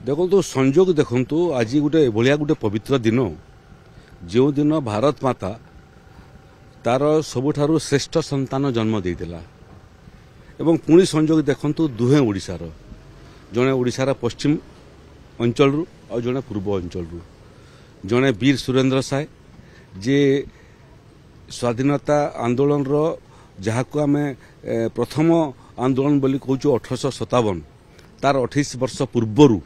देखो संजोग देखु आज गोटे भाया गोटे पवित्र दिन जो दिन भारत माता तार सबुठारु श्रेष्ठ संतान जन्म देइतिला एवं पुणी संजोग देखु दुहे ओडिशार जड़े ओडिशार पश्चिम अंचल और जड़े पूर्व अंचल जड़े वीर सुरेंद्र साय जे स्वाधीनता आंदोलन जहाँ को आम प्रथम आंदोलन बोली कहूँ 1857 तार 28 वर्ष पूर्वर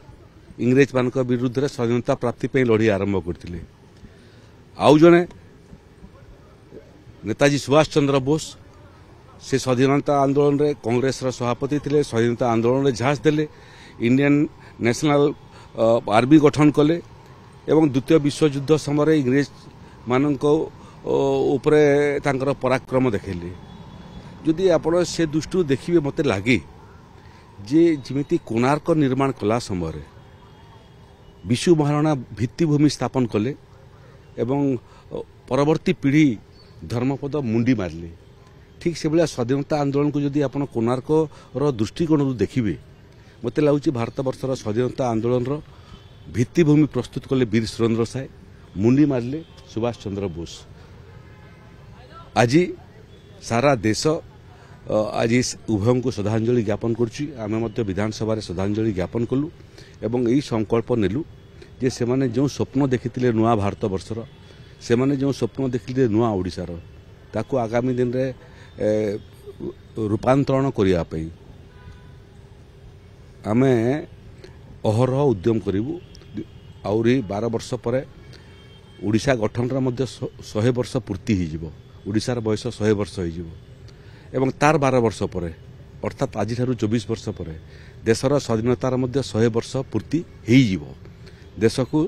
इंग्रेज मान विरुद्ध में स्वाधीनता प्राप्ति पे लड़ी आरंभ करते। आउ जड़े नेताजी सुभाष चंद्र बोस से स्वाधीनता आंदोलन रे कांग्रेस सभापति थे। स्वाधीनता आंदोलन में झांस देले, इंडियन नेशनल आर्मी गठन कले एवं द्वितीय विश्वयुद्ध समय इंग्रेज मानक उपरे तांकर पराक्रम देखले। जदि आप से दृष्टि देखिए मत लगे जे जिमिति कोणार्क निर्माण कला समय विशु महाराणा भित्तिभूमि स्थापन कले एवं परवर्ती पीढ़ी धर्मपद मुंडी मारले। ठीक से भाया स्वाधीनता आंदोलन को जदि आप कोणार्क दृष्टिकोण देखिए मत लगुच भारत वर्षर स्वाधीनता आंदोलन भित्तिभूमि प्रस्तुत कले वीर सुरेंद्र साय, मुंडी मारले सुभाष चंद्र बोस। आज सारा देश आज उभय को श्रद्धांजलि ज्ञापन करुच्ची। आम विधानसभा श्रद्धांजलि ज्ञापन कलु एवं यही संकल्प नेलु जे से माने जो स्वप्न देखिथिले नुआ भारत वर्षर से माने जो स्वप्न देखिथिले नुआ ओडिशार ताकू आगामी दिन रे रूपांतरण करिया पई आमे अहरह उद्यम करिवु। आउरी 12 वर्ष पर ओडिशा गठन मध्ये 100 वर्ष पूर्ति हो ओडिशार बयस 100 वर्ष हो एवं तार 12 वर्ष पर अर्थात आज 24 वर्ष पर देशर स्वाधीनतार मध्य 100 वर्ष पूर्ति हो देश को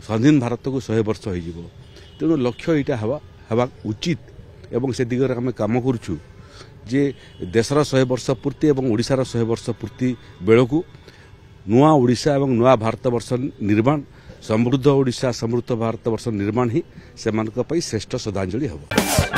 स्वाधीन भारत को 100 वर्ष हो। तेणु लक्ष्य यहाँ हवा उचित एवं से दिगरे आम काम करुचु जे देशर 100 वर्ष पूर्ति एवं ओडिशार 100 वर्ष पूर्ति बेलू नुआ ओडिशा एवं नुआ भारत वर्ष निर्माण समृद्ध ओडिशा समृद्ध भारत वर्ष निर्माण ही से श्रेष्ठ श्रद्धांजलि हम।